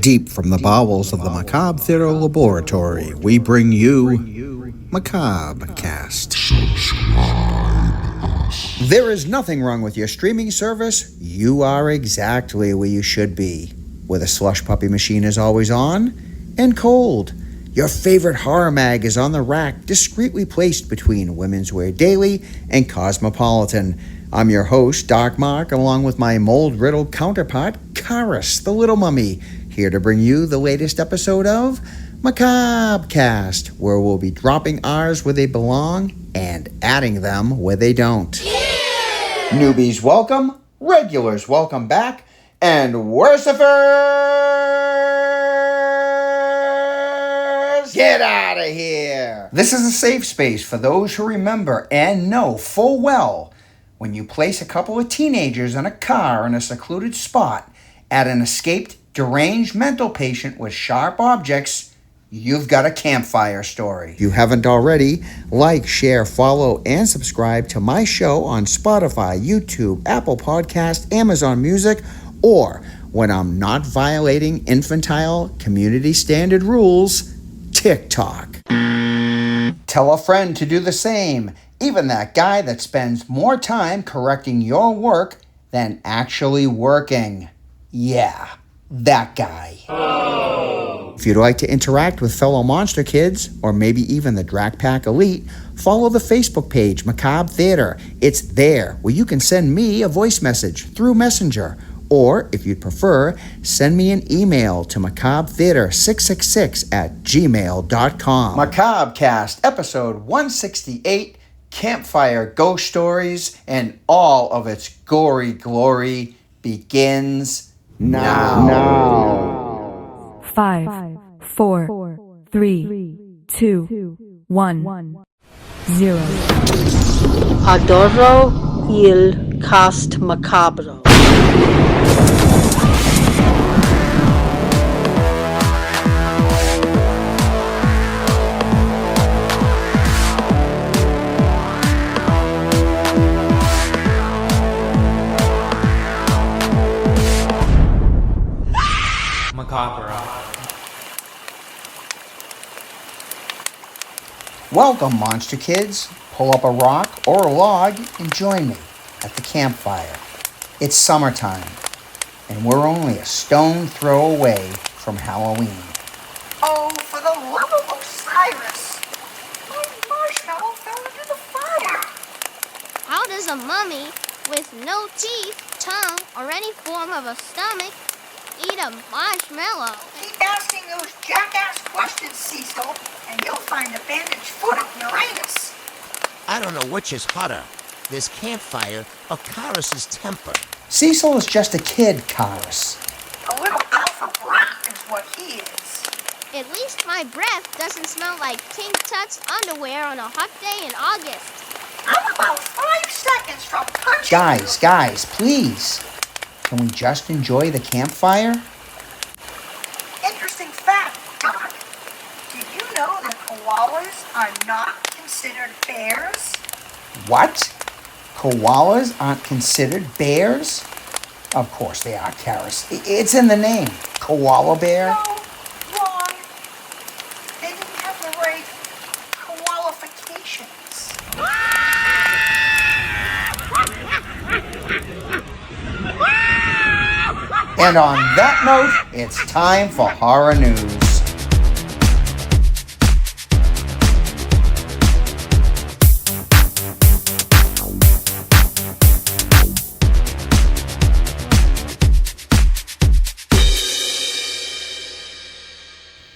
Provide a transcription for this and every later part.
Deep from the bowels of the Macabre Theater Laboratory, we bring you Macabre Cast. There is nothing wrong with your streaming service. You are exactly where you should be, where the slush puppy machine is always on and cold. Your favorite horror mag is on the rack, discreetly placed between Women's Wear Daily and Cosmopolitan. I'm your host, Doc Mark, along with my mold-riddled counterpart, Karis, the Little Mummy, here to bring you the latest episode of Macabre Cast, where we'll be dropping R's where they belong and adding them where they don't. Yeah! Newbies welcome, regulars welcome back, and worshippers, get out of here! This is a safe space for those who remember and know full well when you place a couple of teenagers in a car in a secluded spot at an escaped, deranged mental patient with sharp objects, you've got a campfire story. If you haven't already, like, share, follow, and subscribe to my show on Spotify, YouTube, Apple Podcast, Amazon Music, or when I'm not violating infantile community standard rules, TikTok. Tell a friend to do the same, even that guy that spends more time correcting your work than actually working. Yeah, that guy. Oh. If you'd like to interact with fellow Monster Kids, or maybe even the Drac Pack Elite, follow the Facebook page, Macabre Theater. It's there where you can send me a voice message through Messenger. Or, if you'd prefer, send me an email to macabretheater666@gmail.com. Macabre Cast, episode 168, Campfire Ghost Stories, and all of its gory glory begins now. 5, 4, 3, 2, 1, 0. Adoro il cast macabro. Welcome, Monster Kids. Pull up a rock or a log and join me at the campfire. It's summertime, and we're only a stone throw away from Halloween. Oh, for the love of Osiris! My marshmallow fell into the fire! How does a mummy with no teeth, tongue, or any form of a stomach eat a marshmallow? Keep asking those jackass questions, Cecil, and you'll find a bandaged foot of Uranus. I don't know which is hotter, this campfire or Karis's temper. Cecil is just a kid, Karis. A little alpha brat is what he is. At least my breath doesn't smell like King Tut's underwear on a hot day in August. I'm about 5 seconds from punching Guys, please. Can we just enjoy the campfire? Interesting fact, Doc. Did you know that koalas are not considered bears? What? Koalas aren't considered bears? Of course they are, Karis. It's in the name. Koala bear? No, wrong. They didn't have the right qualifications. And on that note, it's time for horror news.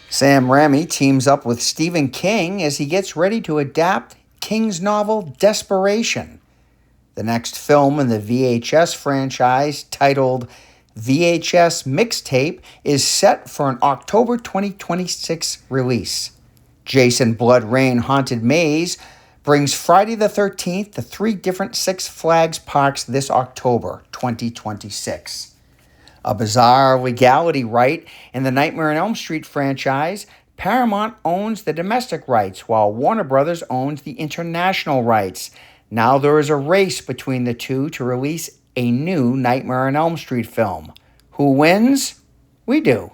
Sam Raimi teams up with Stephen King as he gets ready to adapt King's novel Desperation. The next film in the VHS franchise, titled VHS Mixtape, is set for an October 2026 release. Jason Blood Rain Haunted Maze brings Friday the 13th to 3 different Six Flags parks this October 2026. A bizarre legality right in the Nightmare on Elm Street franchise, Paramount owns the domestic rights, while Warner Brothers owns the international rights. Now there is a race between the two to release a new Nightmare on Elm Street film. Who wins? We do.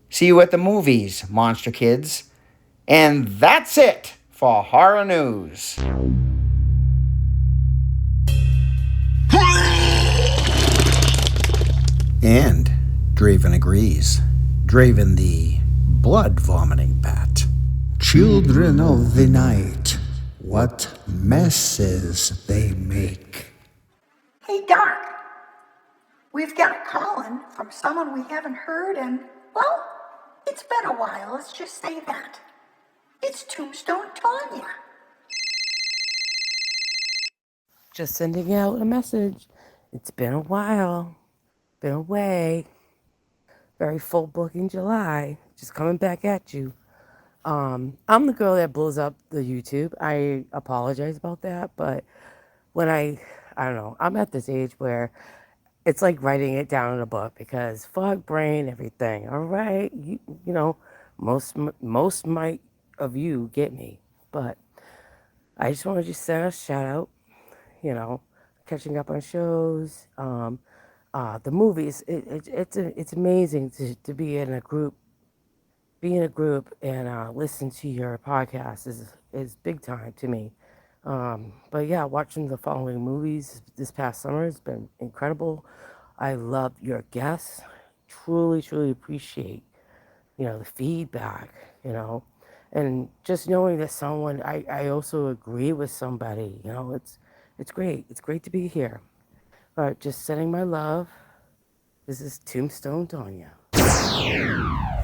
See you at the movies, monster kids. And that's it for horror news. And Draven agrees. Draven the blood-vomiting bat. Children of the night, what messes they make. Hey, Doc. We've got a call in from someone we haven't heard and, well, it's been a while, let's just say that. It's Tombstone Tanya. Just sending out a message. It's been a while. Been away. Very full booking July. Just coming back at you. I'm the girl that blows up the YouTube. I apologize about that, but when I don't know, I'm at this age where it's like writing it down in a book because fog brain, everything. All right, you know, most might of you get me, but I just wanted to send a shout out. You know, catching up on shows, the movies. It's amazing to be in a group. Be in a group and listen to your podcast is big time to me. But yeah, watching the following movies this past summer has been incredible. I love your guests. Truly, truly appreciate, the feedback, and just knowing that someone, I also agree with somebody, it's great. It's great to be here. All right, just sending my love. This is Tombstone Tanya.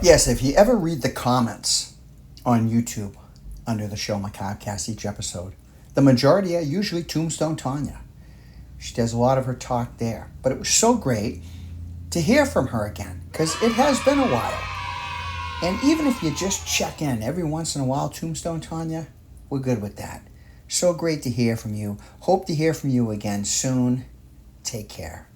Yes, if you ever read the comments on YouTube under the show Macabre Cast each episode, the majority are usually Tombstone Tanya. She does a lot of her talk there. But it was so great to hear from her again, because it has been a while. And even if you just check in every once in a while, Tombstone Tanya, we're good with that. So great to hear from you. Hope to hear from you again soon. Take care.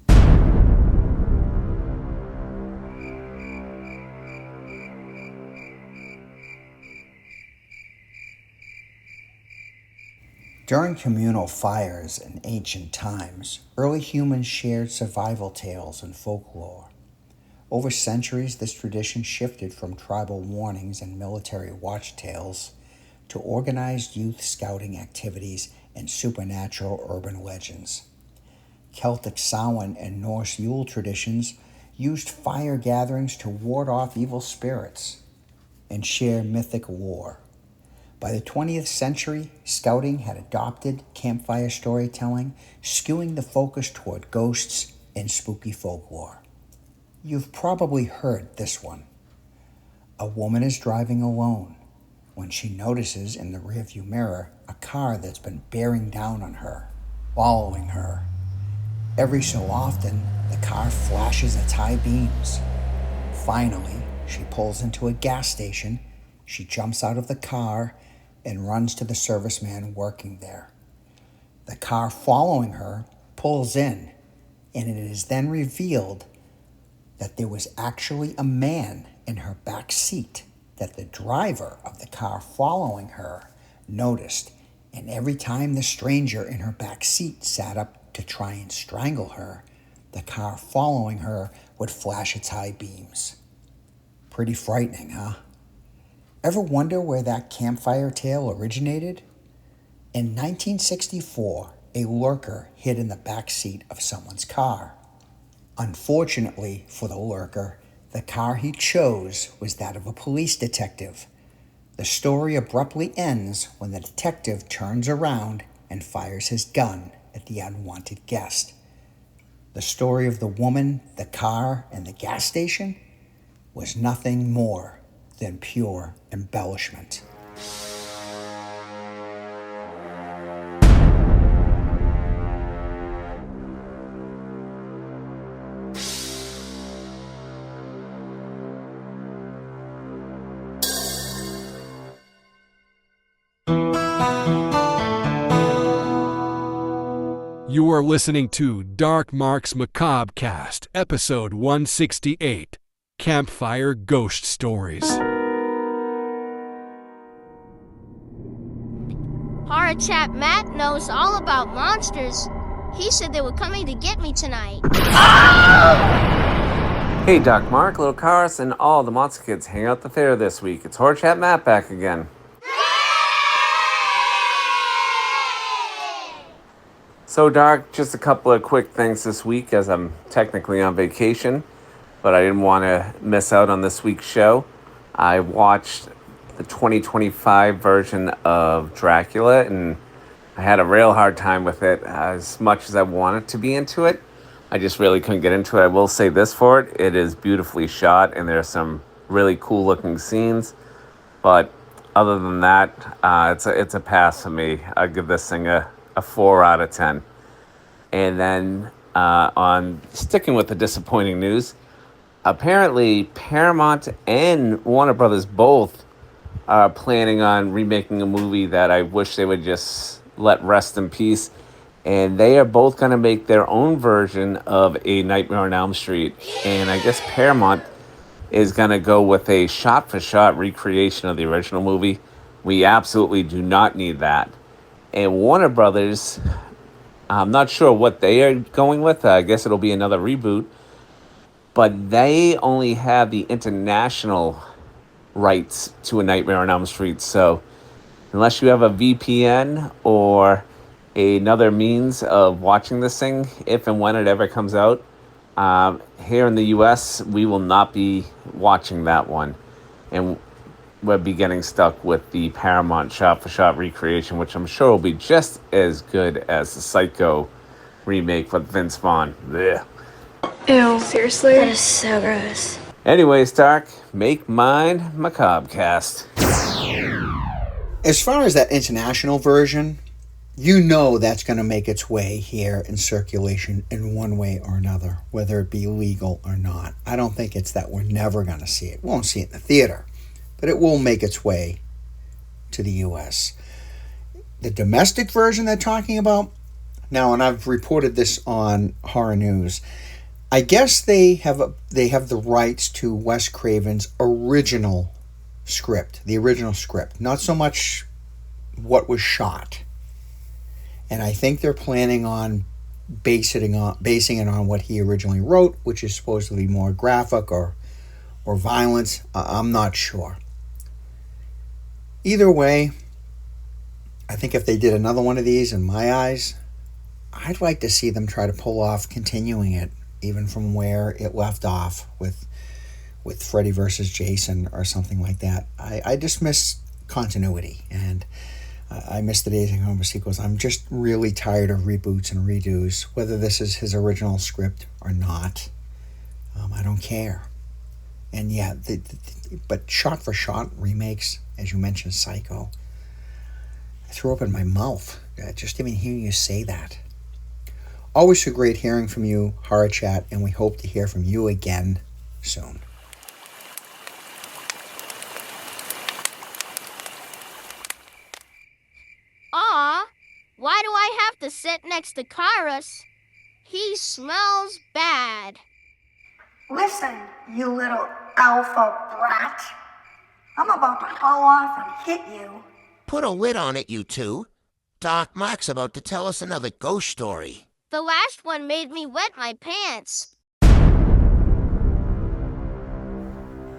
During communal fires in ancient times, early humans shared survival tales and folklore. Over centuries, this tradition shifted from tribal warnings and military watch tales to organized youth scouting activities and supernatural urban legends. Celtic Samhain and Norse Yule traditions used fire gatherings to ward off evil spirits and share mythic lore. By the 20th century, scouting had adopted campfire storytelling, skewing the focus toward ghosts and spooky folklore. You've probably heard this one. A woman is driving alone when she notices in the rearview mirror a car that's been bearing down on her, following her. Every so often, the car flashes its high beams. Finally, she pulls into a gas station. She jumps out of the car and runs to the serviceman working there. The car following her pulls in, and it is then revealed that there was actually a man in her back seat that the driver of the car following her noticed, and every time the stranger in her back seat sat up to try and strangle her, the car following her would flash its high beams. Pretty frightening, huh? Ever wonder where that campfire tale originated? In 1964, a lurker hid in the back seat of someone's car. Unfortunately for the lurker, the car he chose was that of a police detective. The story abruptly ends when the detective turns around and fires his gun at the unwanted guest. The story of the woman, the car, and the gas station was nothing more than pure embellishment. You are listening to Dark Mark's Macabre Cast, episode 168, Campfire Ghost Stories. Horror chap Matt knows all about monsters. He said they were coming to get me tonight. Hey, Doc Mark, Little Cars, and all the Monster Kids hang out at the fair this week. It's Horror Chat Matt back again. So, Doc, just a couple of quick things this week as I'm technically on vacation, but I didn't want to miss out on this week's show. I watched the 2025 version of Dracula, and I had a real hard time with it. As much as I wanted to be into it, I just really couldn't get into it. I will say this for it. It is beautifully shot, and there are some really cool looking scenes. But other than that, it's a pass for me. I give this thing a 4 out of 10. And then on sticking with the disappointing news, apparently Paramount and Warner Brothers both are planning on remaking a movie that I wish they would just let rest in peace. And they are both going to make their own version of A Nightmare on Elm Street. And I guess Paramount is going to go with a shot-for-shot recreation of the original movie. We absolutely do not need that. And Warner Brothers, I'm not sure what they are going with. I guess it'll be another reboot. But they only have the international rights to A Nightmare on Elm Street. So unless you have a VPN or another means of watching this thing, if and when it ever comes out, here in the US, we will not be watching that one. And we'll be getting stuck with the Paramount shot-for-shot recreation, which I'm sure will be just as good as the Psycho remake with Vince Vaughn. Blech. Ew, seriously? That is so gross. Anyways, Doc, make mine Macabre Cast. As far as that international version, you know that's going to make its way here in circulation in one way or another, whether it be legal or not. I don't think it's that we're never going to see it. We won't see it in the theater, but it will make its way to the U.S. The domestic version they're talking about, now, and I've reported this on Horror News, I guess they have the rights to Wes Craven's original script, the original script, not so much what was shot. And I think they're planning on basing it on what he originally wrote, which is supposed to be more graphic or violence. I'm not sure. Either way, I think if they did another one of these, in my eyes, I'd like to see them try to pull off continuing it, even from where it left off with Freddy versus Jason or something like that. I just miss continuity, and I miss the days of Homer sequels. I'm just really tired of reboots and redos, whether this is his original script or not. I don't care. And yeah, but shot-for-shot remakes, as you mentioned, Psycho, I threw up in my mouth just even hearing you say that. Always so great hearing from you, Horror Chat, and we hope to hear from you again soon. Aw, why do I have to sit next to Kairos? He smells bad. Listen, you little alpha brat. I'm about to haul off and hit you. Put a lid on it, you two. Doc Mark's about to tell us another ghost story. The last one made me wet my pants.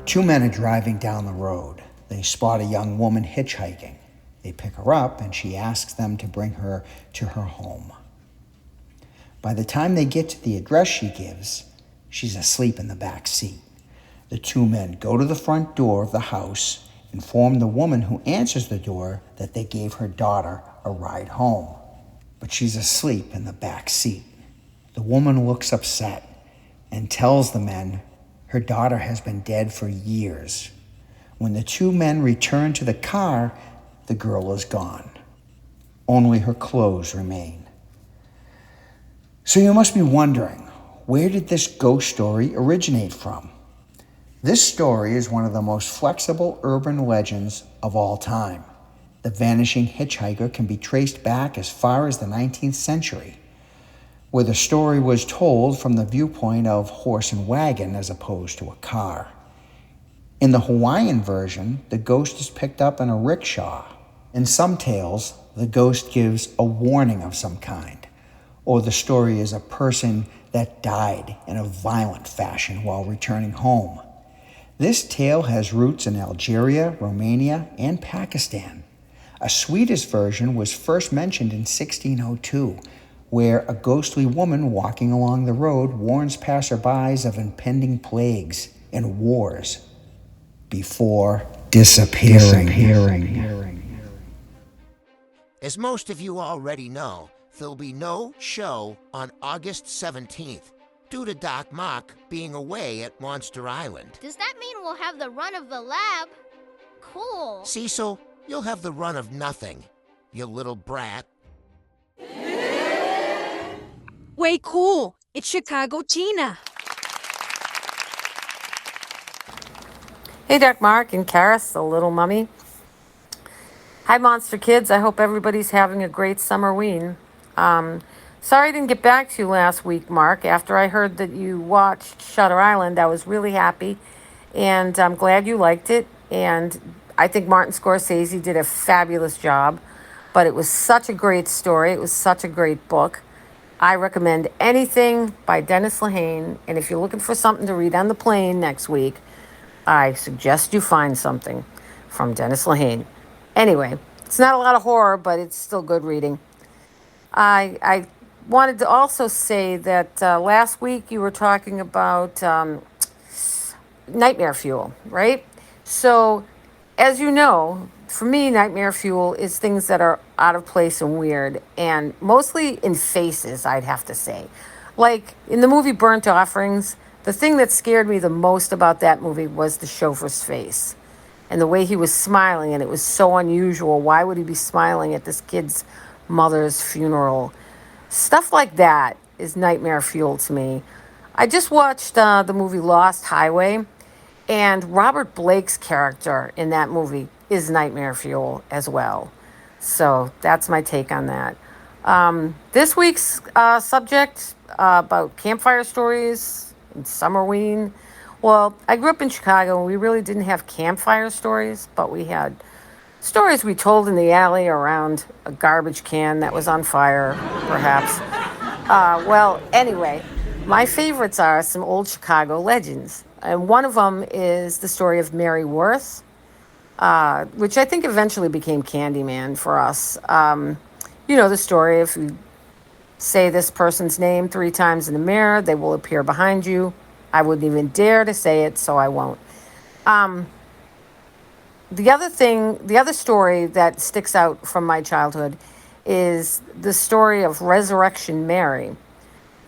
Two men are driving down the road. They spot a young woman hitchhiking. They pick her up, and she asks them to bring her to her home. By the time they get to the address she gives, she's asleep in the back seat. The two men go to the front door of the house, inform the woman who answers the door that they gave her daughter a ride home. But she's asleep in the back seat. The woman looks upset and tells the men her daughter has been dead for years. When the two men return to the car, the girl is gone. Only her clothes remain. So you must be wondering, where did this ghost story originate from? This story is one of the most flexible urban legends of all time. The vanishing hitchhiker can be traced back as far as the 19th century, where the story was told from the viewpoint of horse and wagon as opposed to a car. In the Hawaiian version, the ghost is picked up in a rickshaw. In some tales, the ghost gives a warning of some kind, or the story is a person that died in a violent fashion while returning home. This tale has roots in Algeria, Romania, and Pakistan. A Swedish version was first mentioned in 1602, where a ghostly woman walking along the road warns passerbys of impending plagues and wars before disappearing. As most of you already know, there'll be no show on August 17th due to Doc Mark being away at Monster Island. Does that mean we'll have the run of the lab? Cool. Cecil, you'll have the run of nothing, you little brat. Way cool. It's Chicago Tina. Hey, Doc Mark and Karis, the little mummy. Hi, Monster Kids. I hope everybody's having a great summerween. Sorry I didn't get back to you last week, Mark. After I heard that you watched Shutter Island, I was really happy, and I'm glad you liked it. And I think Martin Scorsese did a fabulous job, but it was such a great story. It was such a great book. I recommend anything by Dennis Lehane, and if you're looking for something to read on the plane next week, I suggest you find something from Dennis Lehane. Anyway, it's not a lot of horror, but it's still good reading. I wanted to also say that last week you were talking about nightmare fuel, right? So, as you know, for me, nightmare fuel is things that are out of place and weird, and mostly in faces, I'd have to say. Like in the movie Burnt Offerings, the thing that scared me the most about that movie was the chauffeur's face and the way he was smiling, and it was so unusual. Why would he be smiling at this kid's mother's funeral? Stuff like that is nightmare fuel to me. I just watched the movie Lost Highway, and Robert Blake's character in that movie is nightmare fuel as well. So that's my take on that. This week's subject about campfire stories and Summerween. Well, I grew up in Chicago, and we really didn't have campfire stories, but we had stories we told in the alley around a garbage can that was on fire, perhaps. Well, anyway, my favorites are some old Chicago legends. And one of them is the story of Mary Worth, which I think eventually became Candyman for us. You know the story, if you say this person's name 3 times in the mirror, they will appear behind you. I wouldn't even dare to say it, so I won't. The other story that sticks out from my childhood is the story of Resurrection Mary.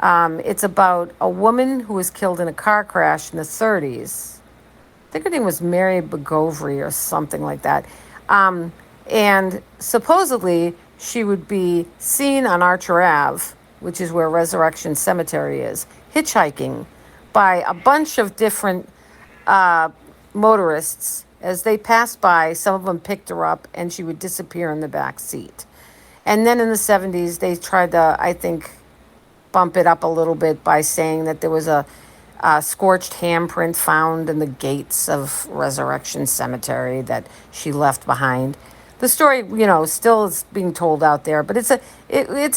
It's about a woman who was killed in a car crash in the 30s. I think her name was Mary Begovry or something like that. And supposedly she would be seen on Archer Ave, which is where Resurrection Cemetery is, hitchhiking by a bunch of different motorists. As they passed by, some of them picked her up, and she would disappear in the back seat. And then in the 70s, they tried to, I think, bump it up a little bit by saying that there was a scorched handprint found in the gates of Resurrection Cemetery that she left behind. The story, you know, still is being told out there, but it's a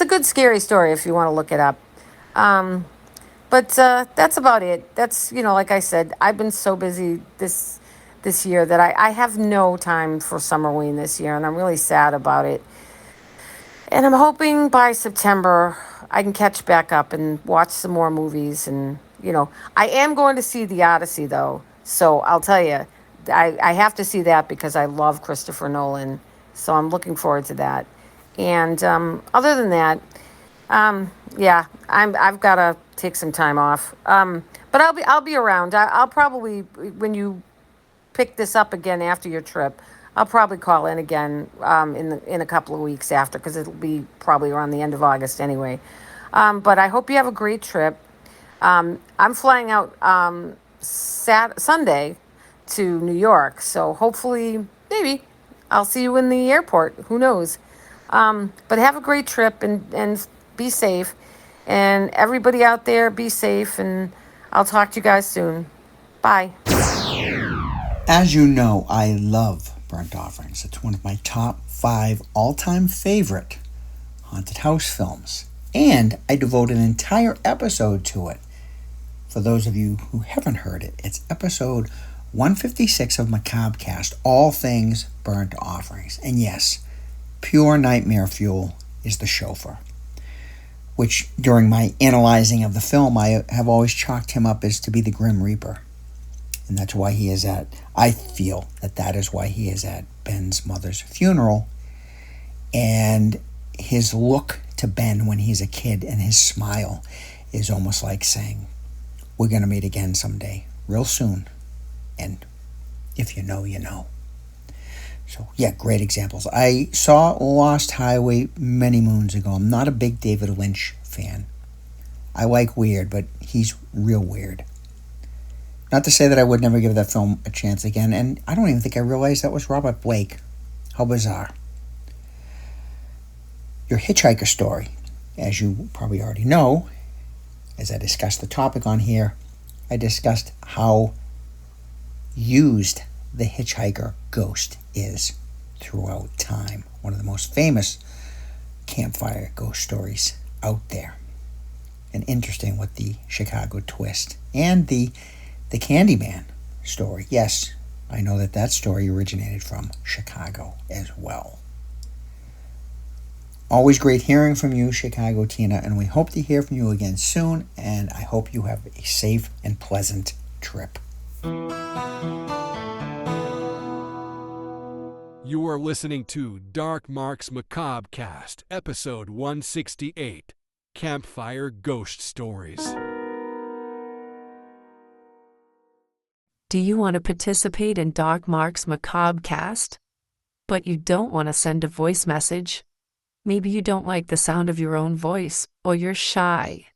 good scary story if you want to look it up. But that's about it. That's, you know, like I said, I've been so busy this year that I have no time for Summerween this year, and I'm really sad about it. And I'm hoping by September I can catch back up and watch some more movies. And, you know, I am going to see The Odyssey, though. So I'll tell you, I have to see that because I love Christopher Nolan. So I'm looking forward to that. And other than that, yeah, I've got to take some time off. But I'll be around. I'll probably, when you pick this up again after your trip, I'll probably call in again in a couple of weeks after, because it'll be probably around the end of August anyway. But I hope you have a great trip. I'm flying out Sunday to New York, so hopefully, maybe, I'll see you in the airport. Who knows? But have a great trip and be safe. And everybody out there, be safe, and I'll talk to you guys soon. Bye. As you know, I love Burnt Offerings. It's one of my top 5 all-time favorite haunted house films. And I devote an entire episode to it. For those of you who haven't heard it, it's episode 156 of Macabre Cast, All Things Burnt Offerings. And yes, pure nightmare fuel is the chauffeur, which during my analyzing of the film, I have always chalked him up as to be the Grim Reaper. And that's why he is I feel that is why he is at Ben's mother's funeral. And his look to Ben when he's a kid and his smile is almost like saying, we're going to meet again someday, real soon. And if you know, you know. So, yeah, great examples. I saw Lost Highway many moons ago. I'm not a big David Lynch fan. I like weird, but he's real weird. Not to say that I would never give that film a chance again, and I don't even think I realized that was Robert Blake. How bizarre. Your Hitchhiker story, as you probably already know, as I discussed the topic on here, I discussed how used the Hitchhiker ghost is throughout time. One of the most famous campfire ghost stories out there. And interesting with the Chicago twist. And the Candyman story. Yes, I know that story originated from Chicago as well. Always great hearing from you, Chicago Tina, and we hope to hear from you again soon, and I hope you have a safe and pleasant trip. You are listening to Dark Mark's Macabre Cast, episode 168, Campfire Ghost Stories. Do you want to participate in Dark Mark's Macabre Cast? But you don't want to send a voice message? Maybe you don't like the sound of your own voice, or you're shy.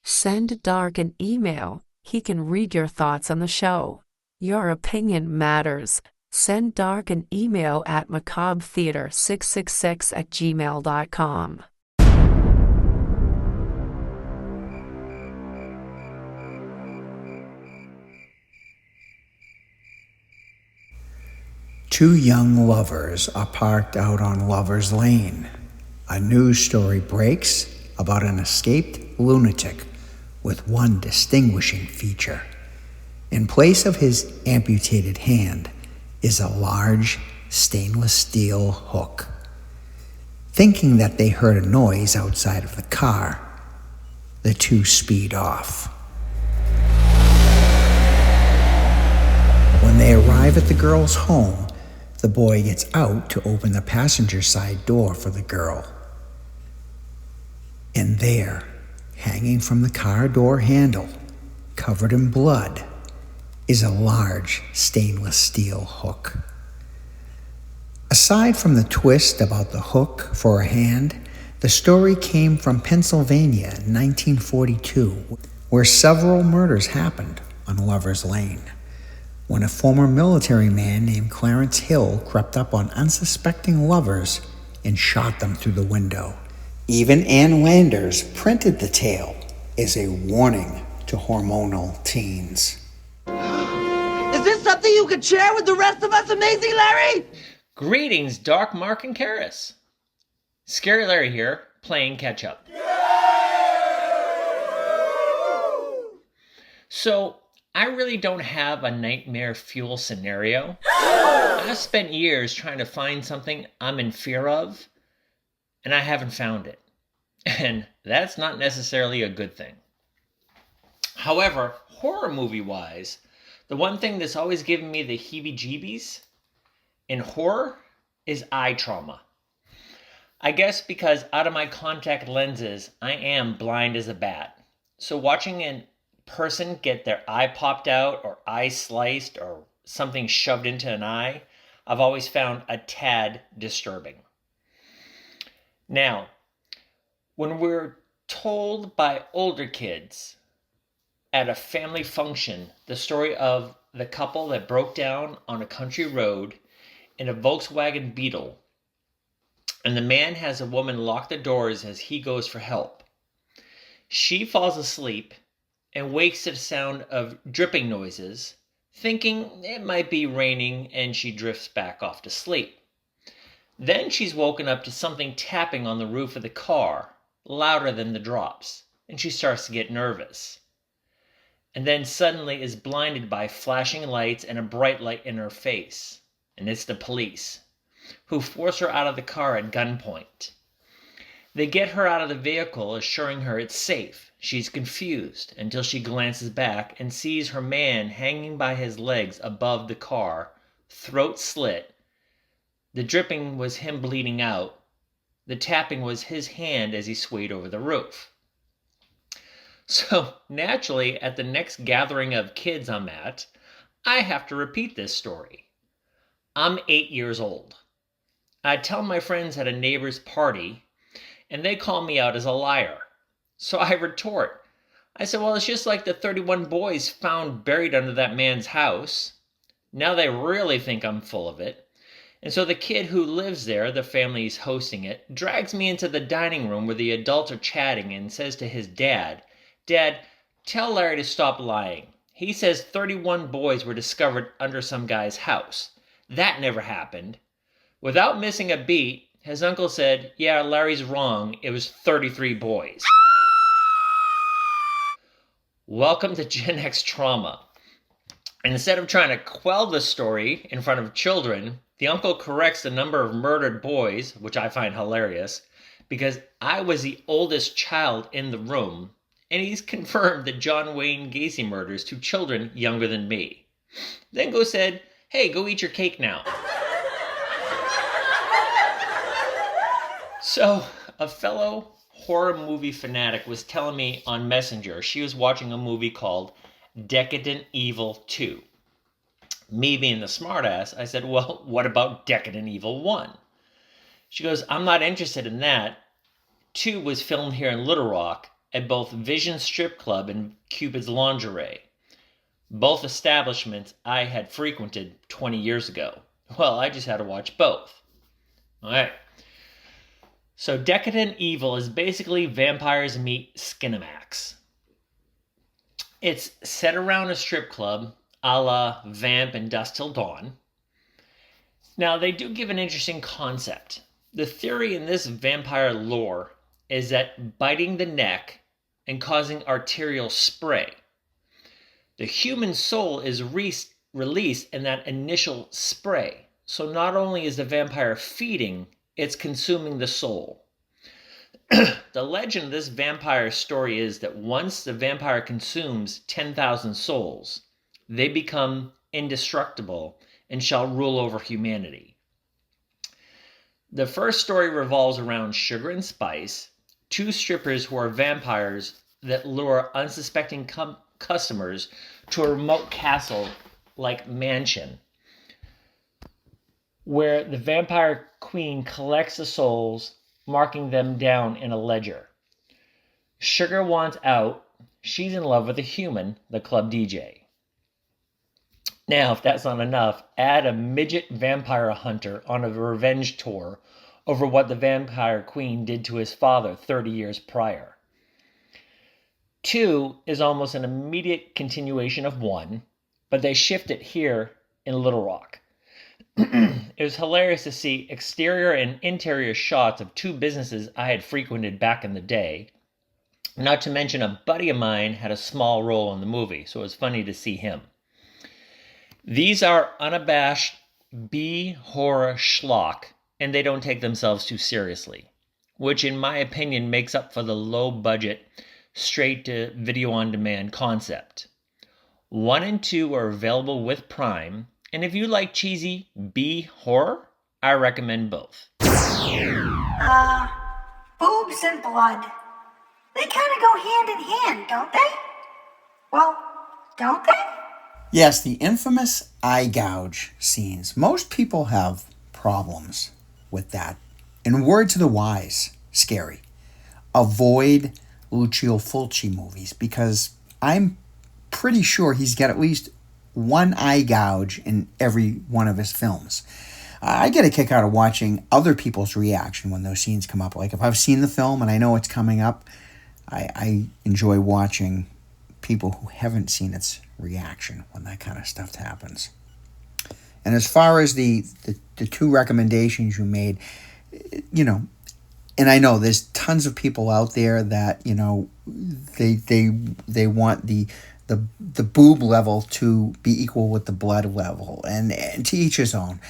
Send Dark an email. He can read your thoughts on the show. Your opinion matters. Send Dark an email at macabretheater666@gmail.com. Two young lovers are parked out on Lover's Lane. A news story breaks about an escaped lunatic with one distinguishing feature. In place of his amputated hand is a large stainless steel hook. Thinking that they heard a noise outside of the car, the two speed off. When they arrive at the girl's home, the boy gets out to open the passenger side door for the girl. And there, hanging from the car door handle, covered in blood, is a large stainless steel hook. Aside from the twist about the hook for a hand, the story came from Pennsylvania in 1942, where several murders happened on Lover's Lane, when a former military man named Clarence Hill crept up on unsuspecting lovers and shot them through the window. Even Ann Landers printed the tale as a warning to hormonal teens. Is this something you could share with the rest of us, Amazing Larry? Greetings, Dark Mark and Karis. Scary Larry here, playing catch up. So, I really don't have a nightmare fuel scenario. I've spent years trying to find something I'm in fear of, and I haven't found it. And that's not necessarily a good thing. However, horror movie-wise, the one thing that's always given me the heebie-jeebies in horror is eye trauma. I guess because out of my contact lenses, I am blind as a bat. So watching an person get their eye popped out or eye sliced or something shoved into an eye, I've always found a tad disturbing. Now, when we're told by older kids at a family function the story of the couple that broke down on a country road in a Volkswagen Beetle, and the man has a woman lock the doors as he goes for help. She falls asleep and wakes to the sound of dripping noises, thinking it might be raining, and she drifts back off to sleep. Then she's woken up to something tapping on the roof of the car, louder than the drops, and she starts to get nervous. And then suddenly is blinded by flashing lights and a bright light in her face. And it's the police, who force her out of the car at gunpoint. They get her out of the vehicle, assuring her it's safe. She's confused until she glances back and sees her man hanging by his legs above the car, throat slit. The dripping was him bleeding out. The tapping was his hand as he swayed over the roof. So, naturally, at the next gathering of kids I'm at, I have to repeat this story. I'm 8 years old. I tell my friends at a neighbor's party, and they call me out as a liar. So I retort. I said, well, it's just like the 31 boys found buried under that man's house. Now they really think I'm full of it. And so the kid who lives there, the family's hosting it, drags me into the dining room where the adults are chatting and says to his dad, Dad, tell Larry to stop lying. He says 31 boys were discovered under some guy's house. That never happened. Without missing a beat, his uncle said, yeah, Larry's wrong. It was 33 boys. Welcome to Gen X trauma. And instead of trying to quell the story in front of children, the uncle corrects the number of murdered boys, which I find hilarious, because I was the oldest child in the room, and he's confirmed that John Wayne Gacy murders 2 children younger than me. Then said, hey, go eat your cake now. So, a fellow horror movie fanatic was telling me on Messenger she was watching a movie called Decadent Evil 2. Me being the smartass, I said, well, what about Decadent Evil 1? She goes, I'm not interested in that. 2 was filmed here in Little Rock at both Vision Strip Club and Cupid's Lingerie. Both establishments I had frequented 20 years ago. Well, I just had to watch both. All right. So Decadent Evil is basically vampires meet Skinamax. It's set around a strip club, a la Vamp and Dusk Till Dawn. Now, they do give an interesting concept. The theory in this vampire lore is that biting the neck and causing arterial spray. The human soul is released in that initial spray. So not only is the vampire feeding, it's consuming the soul. The legend of this vampire story is that once the vampire consumes 10,000 souls, they become indestructible and shall rule over humanity. The first story revolves around Sugar and Spice, 2 strippers who are vampires that lure unsuspecting customers to a remote castle-like mansion, where the vampire queen collects the souls, marking them down in a ledger. Sugar wants out. She's in love with a human, the club DJ. Now, if that's not enough, add a midget vampire hunter on a revenge tour over what the vampire queen did to his father 30 years prior. 2 is almost an immediate continuation of 1, but they shift it here in Little Rock. It was hilarious to see exterior and interior shots of 2 businesses I had frequented back in the day. Not to mention a buddy of mine had a small role in the movie, so it was funny to see him. These are unabashed B-horror schlock, and they don't take themselves too seriously, which in my opinion makes up for the low-budget, straight-to-video-on-demand concept. 1 and 2 are available with Prime, and if you like cheesy B-horror, I recommend both. Boobs and blood. They kind of go hand in hand, don't they? Well, don't they? Yes, the infamous eye gouge scenes. Most people have problems with that. In words of the wise, scary. Avoid Lucio Fulci movies because I'm pretty sure he's got at least one eye gouge in every one of his films. I get a kick out of watching other people's reaction when those scenes come up. Like if I've seen the film and I know it's coming up, I enjoy watching people who haven't seen its reaction when that kind of stuff happens. And as far as the two recommendations you made, and I know there's tons of people out there that, they want the boob level to be equal with the blood level, and to each his own.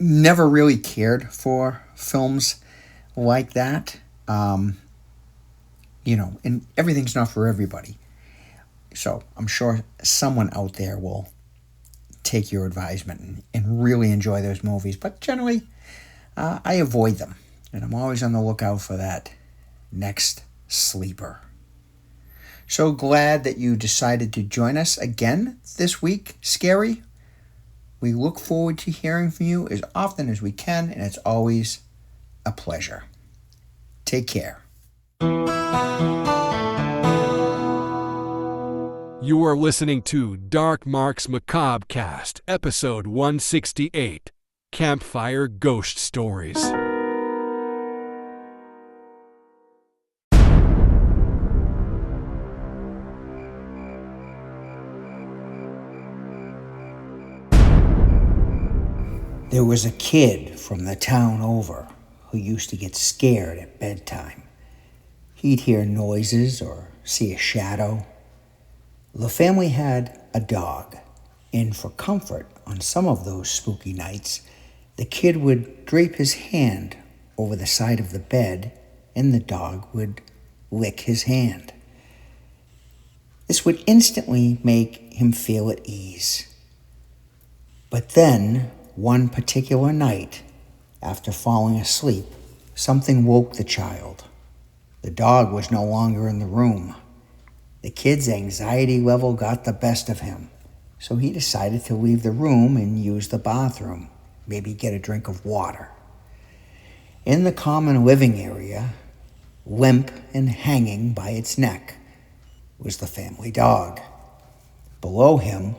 Never really cared for films like that. And everything's not for everybody. So I'm sure someone out there will take your advisement and really enjoy those movies. But generally, I avoid them. And I'm always on the lookout for that next sleeper. So glad that you decided to join us again this week, Scary. We look forward to hearing from you as often as we can, and it's always a pleasure. Take care. You are listening to Dark Mark's Macabre Cast, episode 168, Campfire Ghost Stories. There was a kid from the town over who used to get scared at bedtime. He'd hear noises or see a shadow. The family had a dog, and for comfort on some of those spooky nights, the kid would drape his hand over the side of the bed, and the dog would lick his hand. This would instantly make him feel at ease. But then, one particular night, after falling asleep, something woke the child. The dog was no longer in the room. The kid's anxiety level got the best of him, so he decided to leave the room and use the bathroom, maybe get a drink of water. In the common living area, limp and hanging by its neck, was the family dog. Below him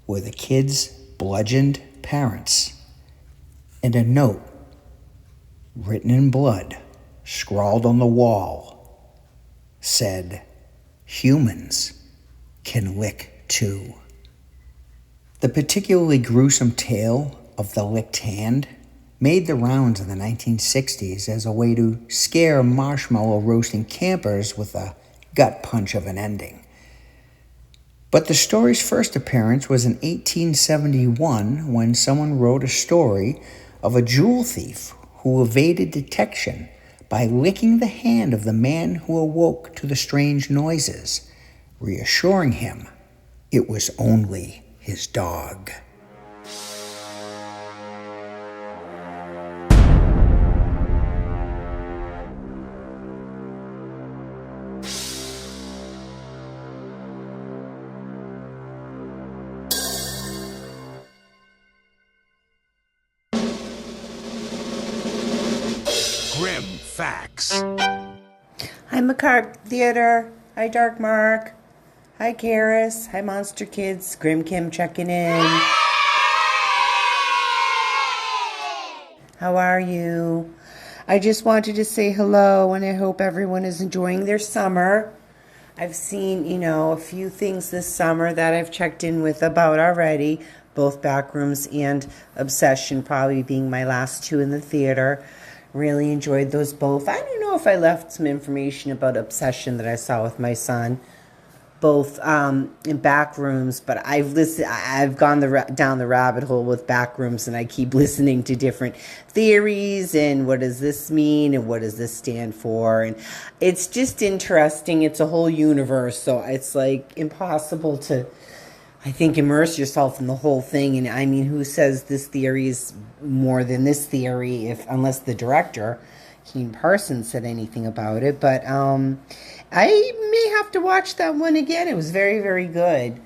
were the kid's bludgeoned parents, and a note written in blood, scrawled on the wall, said, "Humans can lick too." The particularly gruesome tale of the licked hand made the rounds in the 1960s as a way to scare marshmallow roasting campers with a gut punch of an ending. But the story's first appearance was in 1871 when someone wrote a story of a jewel thief who evaded detection by licking the hand of the man who awoke to the strange noises, reassuring him it was only his dog. Grim Facts. Hi, Macabre Theater. Hi, Dark Mark. Hi, Karis. Hi, Monster Kids. Grim Kim checking in. How are you? I just wanted to say hello, and I hope everyone is enjoying their summer. I've seen, a few things this summer that I've checked in with about already, both Backrooms and Obsession probably being my last two in the theater. Really enjoyed those both. I don't know if I left some information about Obsession that I saw with my son, both in Backrooms, but I've gone down the rabbit hole with Backrooms, and I keep listening to different theories and what does this mean and what does this stand for, and it's just interesting. It's a whole universe, so it's like impossible to, I think, immerse yourself in the whole thing. And I mean, who says this theory is more than this theory, unless the director, Keen Parsons, said anything about it. But I may have to watch that one again. It was very, very good.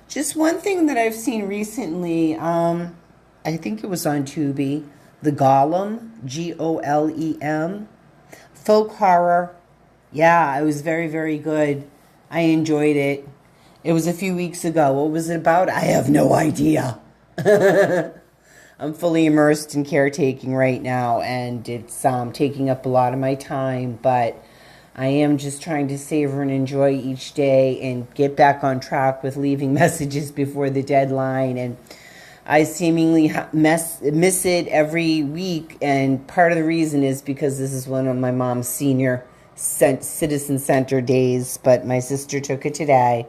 Just one thing that I've seen recently, I think it was on Tubi, The Golem, Golem, folk horror. Yeah, it was very, very good. I enjoyed it. It was a few weeks ago. What was it about? I have no idea. I'm fully immersed in caretaking right now, and it's taking up a lot of my time, but I am just trying to savor and enjoy each day and get back on track with leaving messages before the deadline. And I seemingly miss it every week, and part of the reason is because this is one of my mom's senior citizen center days, but my sister took it today.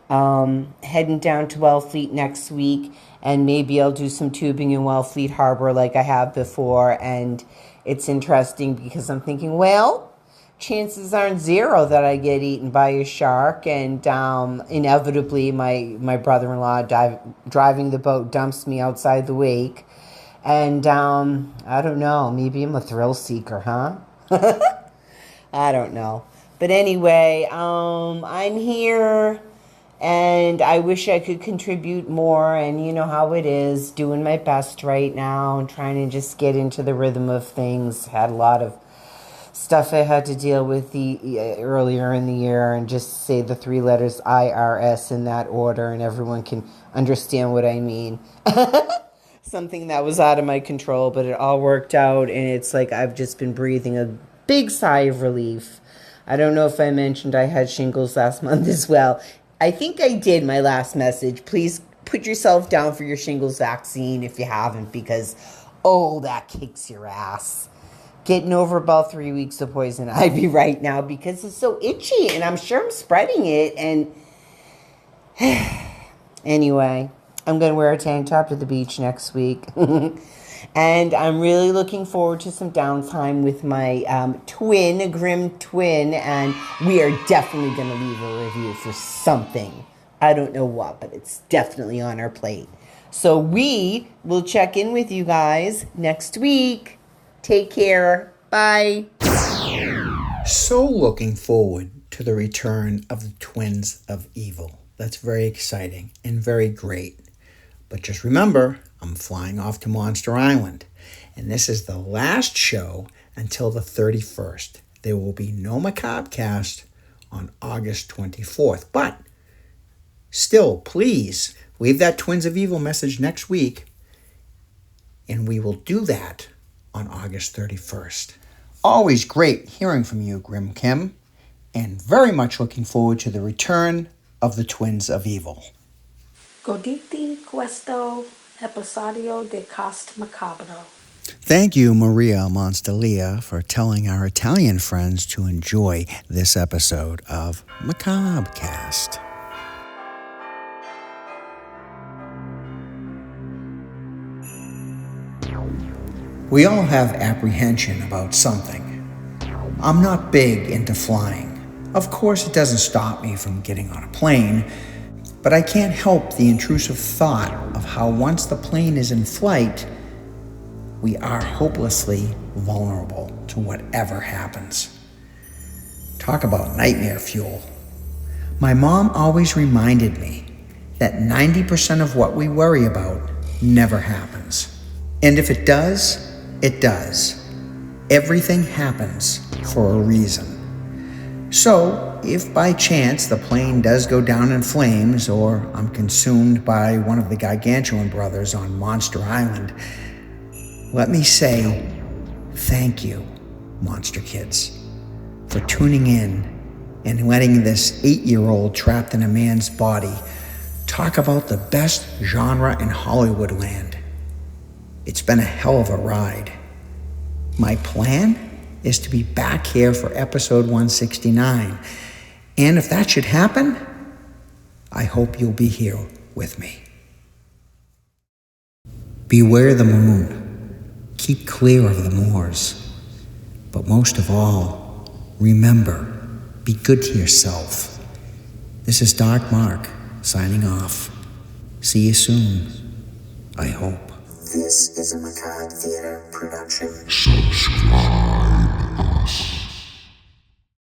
Heading down to Wellfleet next week, and maybe I'll do some tubing in Wellfleet Harbor like I have before. And it's interesting because I'm thinking, well, chances aren't zero that I get eaten by a shark, and inevitably my brother-in-law driving the boat dumps me outside the wake. And I don't know, maybe I'm a thrill seeker, huh? I don't know. But anyway, I'm here, and I wish I could contribute more, and you know how it is, doing my best right now and trying to just get into the rhythm of things. Had a lot of stuff I had to deal with earlier in the year, and just say the 3 letters IRS in that order and everyone can understand what I mean. Something that was out of my control, but it all worked out, and it's like I've just been breathing a big sigh of relief. I don't know if I mentioned I had shingles last month as well. I think I did, my last message. Please put yourself down for your shingles vaccine if you haven't, because, oh, that kicks your ass. Getting over about 3 weeks of poison ivy right now because it's so itchy, and I'm sure I'm spreading it. And anyway, I'm going to wear a tank top to the beach next week. And I'm really looking forward to some downtime with my grim twin, and we are definitely going to leave a review for something. I don't know what, but it's definitely on our plate. So we will check in with you guys next week. Take care. Bye. So looking forward to the return of the Twins of Evil. That's very exciting and very great. But just remember, I'm flying off to Monster Island, and this is the last show until the 31st. There will be no Macabre Cast on August 24th. But still, please leave that Twins of Evil message next week, and we will do that on August 31st. Always great hearing from you, Grim Kim, and very much looking forward to the return of the Twins of Evil. Goditi questo episodio de Cast Macabro. Thank you, Maria Monstalia, for telling our Italian friends to enjoy this episode of Macabre Cast. We all have apprehension about something. I'm not big into flying. Of course, it doesn't stop me from getting on a plane, but I can't help the intrusive thought of how once the plane is in flight, we are hopelessly vulnerable to whatever happens. Talk about nightmare fuel. My mom always reminded me that 90% of what we worry about never happens. And if it does, it does. Everything happens for a reason. So, if by chance the plane does go down in flames, or I'm consumed by one of the Gargantuan brothers on Monster Island, let me say thank you, Monster Kids, for tuning in and letting this 8-year-old trapped in a man's body talk about the best genre in Hollywood land. It's been a hell of a ride. My plan is to be back here for episode 169. And if that should happen, I hope you'll be here with me. Beware the moon. Keep clear of the moors. But most of all, remember, be good to yourself. This is Dark Mark, signing off. See you soon, I hope. This is a Macabre Theater production. Subscribe.